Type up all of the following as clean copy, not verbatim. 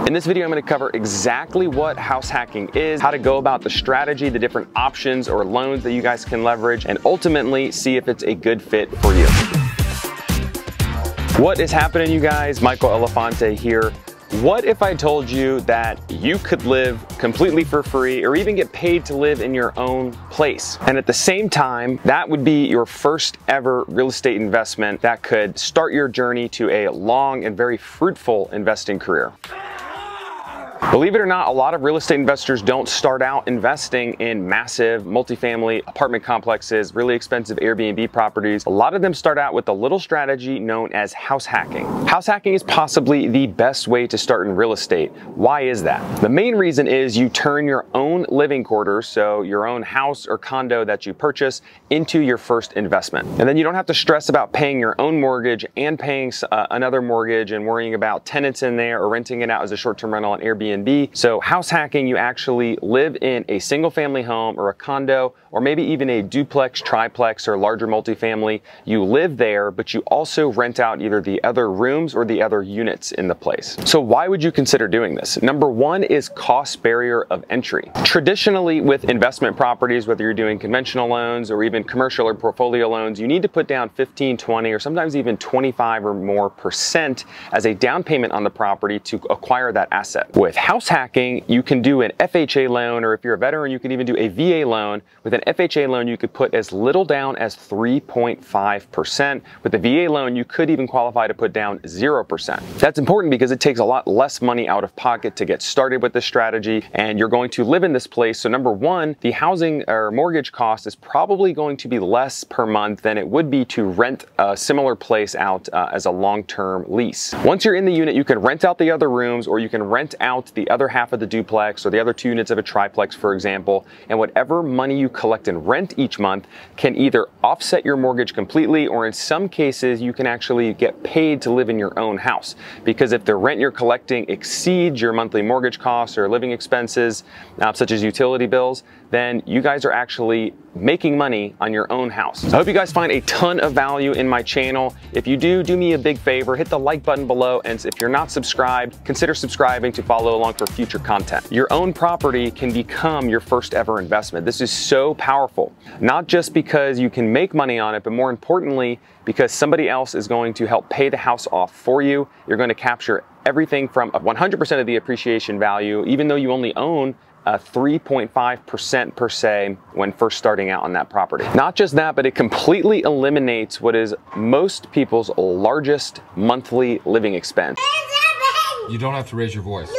In this video, I'm going to cover exactly what house hacking is, how to go about the strategy, the different options or loans that you guys can leverage, and ultimately see if it's a good fit for you. What is happening, you guys? Michael Elefante here. What if I told you that you could live completely for free or even get paid to live in your own place? And at the same time, that would be your first ever real estate investment that could start your journey to a long and very fruitful investing career. Believe it or not, a lot of real estate investors don't start out investing in massive multifamily apartment complexes, really expensive Airbnb properties. A lot of them start out with a little strategy known as house hacking. House hacking is possibly the best way to start in real estate. Why is that? The main reason is you turn your own living quarters, so your own house or condo that you purchase, into your first investment. And then you don't have to stress about paying your own mortgage and paying another mortgage and worrying about tenants in there or renting it out as a short-term rental on Airbnb. So house hacking, you actually live in a single family home or a condo, or maybe even a duplex, triplex, or larger multifamily. You live there, but you also rent out either the other rooms or the other units in the place. So why would you consider doing this? Number one is cost barrier of entry. Traditionally with investment properties, whether you're doing conventional loans or even commercial or portfolio loans, you need to put down 15, 20, or sometimes even 25 or more % as a down payment on the property to acquire that asset. With house hacking, you can do an FHA loan, or if you're a veteran, you can even do a VA loan. With an FHA loan, you could put as little down as 3.5%. With a VA loan, you could even qualify to put down 0%. That's important because it takes a lot less money out of pocket to get started with this strategy, and you're going to live in this place. So number one, the housing or mortgage cost is probably going to be less per month than it would be to rent a similar place out as a long-term lease. Once you're in the unit, you can rent out the other rooms, or you can rent out the other half of the duplex or the other 2 units of a triplex, for example, and whatever money you collect in rent each month can either offset your mortgage completely, or in some cases you can actually get paid to live in your own house, because if the rent you're collecting exceeds your monthly mortgage costs or living expenses, such as utility bills, then you guys are actually making money on your own house. So I hope you guys find a ton of value in my channel. If you do me a big favor, hit the like button below, and if you're not subscribed, consider subscribing to follow along for future content. Your own property can become your first ever investment. This is so powerful, not just because you can make money on it, but more importantly, because somebody else is going to help pay the house off for you. You're going to capture everything from 100% of the appreciation value, even though you only own 3.5% per se when first starting out on that property. Not just that, but it completely eliminates what is most people's largest monthly living expense. You don't have to raise your voice.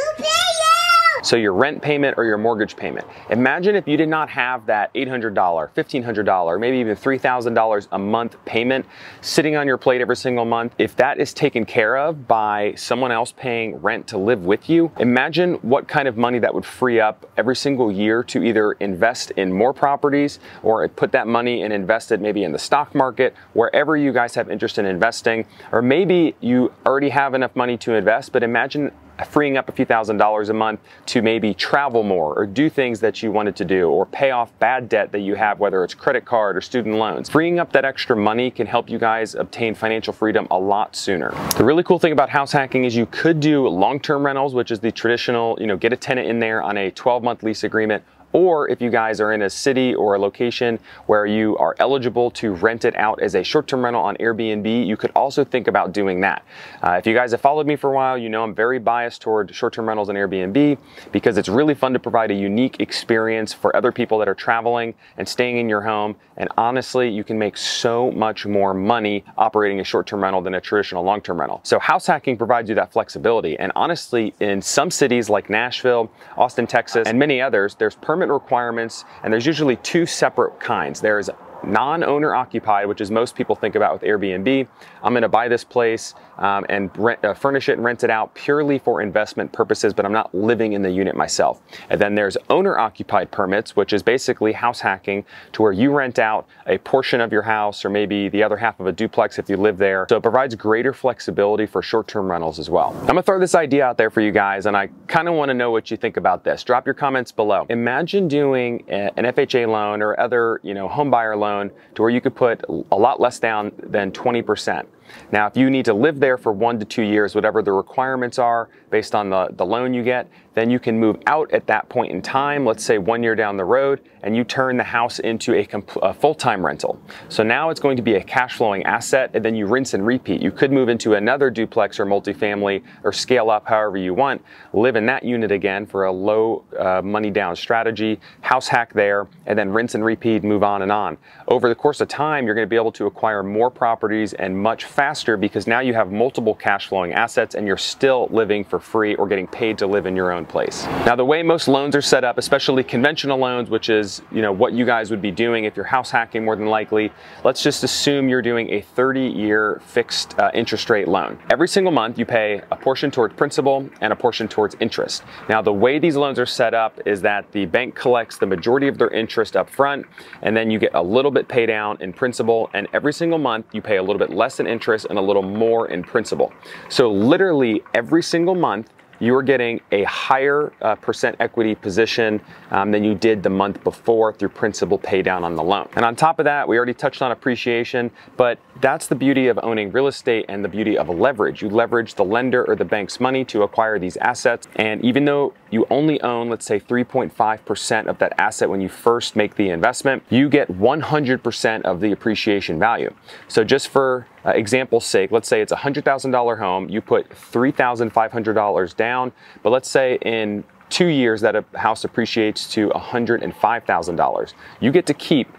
So your rent payment or your mortgage payment. Imagine if you did not have that $800, $1,500, maybe even $3,000 a month payment sitting on your plate every single month. If that is taken care of by someone else paying rent to live with you, imagine what kind of money that would free up every single year to either invest in more properties or put that money and invest it maybe in the stock market, wherever you guys have interest in investing. Or maybe you already have enough money to invest, but imagine freeing up a few $1,000s a month to maybe travel more or do things that you wanted to do, or pay off bad debt that you have, whether it's credit card or student loans. Freeing up that extra money can help you guys obtain financial freedom a lot sooner. The really cool thing about house hacking is you could do long-term rentals, which is the traditional, get a tenant in there on a 12-month lease agreement. Or if you guys are in a city or a location where you are eligible to rent it out as a short-term rental on Airbnb, you could also think about doing that. If you guys have followed me for a while, you know I'm very biased toward short-term rentals on Airbnb because it's really fun to provide a unique experience for other people that are traveling and staying in your home. And honestly, you can make so much more money operating a short-term rental than a traditional long-term rental. So house hacking provides you that flexibility. And honestly, in some cities like Nashville, Austin, Texas, and many others, there's permit requirements, and there's usually 2 separate kinds. There's non-owner occupied, which is most people think about with Airbnb. I'm going to buy this place and furnish it and rent it out purely for investment purposes, but I'm not living in the unit myself. And then there's owner occupied permits, which is basically house hacking, to where you rent out a portion of your house or maybe the other half of a duplex if you live there. So it provides greater flexibility for short-term rentals as well. I'm gonna throw this idea out there for you guys, and I kind of want to know what you think about this. Drop your comments below. Imagine doing an FHA loan or other home buyer loan to where you could put a lot less down than 20%. Now, if you need to live there for 1 to 2 years, whatever the requirements are based on the loan you get, then you can move out at that point in time, let's say 1 year down the road, and you turn the house into a full-time rental. So now it's going to be a cash flowing asset, and then you rinse and repeat. You could move into another duplex or multifamily or scale up however you want, live in that unit again for a low money down strategy, house hack there, and then rinse and repeat, move on and on. Over the course of time, you're going to be able to acquire more properties and much faster because now you have multiple cash flowing assets and you're still living for free or getting paid to live in your own place. Now, the way most loans are set up, especially conventional loans, which is what you guys would be doing if you're house hacking more than likely, let's just assume you're doing a 30-year fixed interest rate loan. Every single month you pay a portion towards principal and a portion towards interest. Now, the way these loans are set up is that the bank collects the majority of their interest up front, and then you get a little bit pay down in principal, and every single month you pay a little bit less in interest and a little more in principal. So literally every single month you're getting a higher percent equity position than you did the month before through principal pay down on the loan. And on top of that, we already touched on appreciation, but that's the beauty of owning real estate and the beauty of leverage. You leverage the lender or the bank's money to acquire these assets. And even though you only own, let's say 3.5% of that asset when you first make the investment, you get 100% of the appreciation value. So just for example's sake, let's say it's a $100,000 home, you put $3,500 down, but let's say in 2 years that a house appreciates to $105,000. You get to keep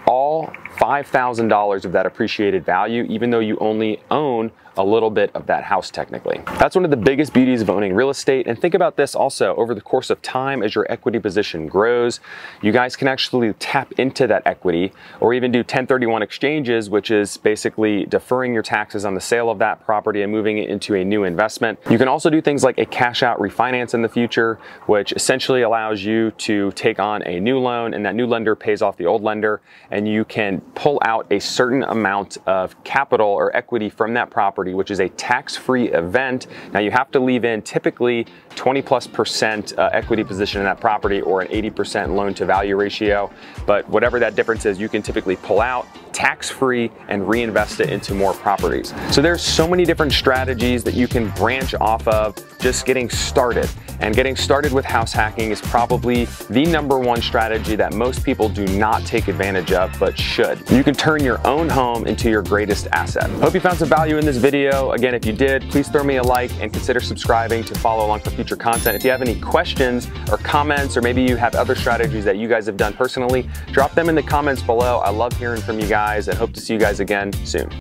all $5,000 of that appreciated value, even though you only own a little bit of that house technically. That's one of the biggest beauties of owning real estate. And think about this also, over the course of time, as your equity position grows, you guys can actually tap into that equity or even do 1031 exchanges, which is basically deferring your taxes on the sale of that property and moving it into a new investment. You can also do things like a cash out refinance in the future, which essentially allows you to take on a new loan, and that new lender pays off the old lender, and you can pull out a certain amount of capital or equity from that property, which is a tax-free event. Now, you have to leave in typically 20+% equity position in that property or an 80% loan to value ratio. But whatever that difference is, you can typically pull out tax-free and reinvest it into more properties. So there's so many different strategies that you can branch off of just getting started. And getting started with house hacking is probably the #1 strategy that most people do not take advantage of, but should. You can turn your own home into your greatest asset. Hope you found some value in this video. Again, if you did, please throw me a like and consider subscribing to follow along for future content. If you have any questions or comments, or maybe you have other strategies that you guys have done personally, drop them in the comments below. I love hearing from you guys and hope to see you guys again soon.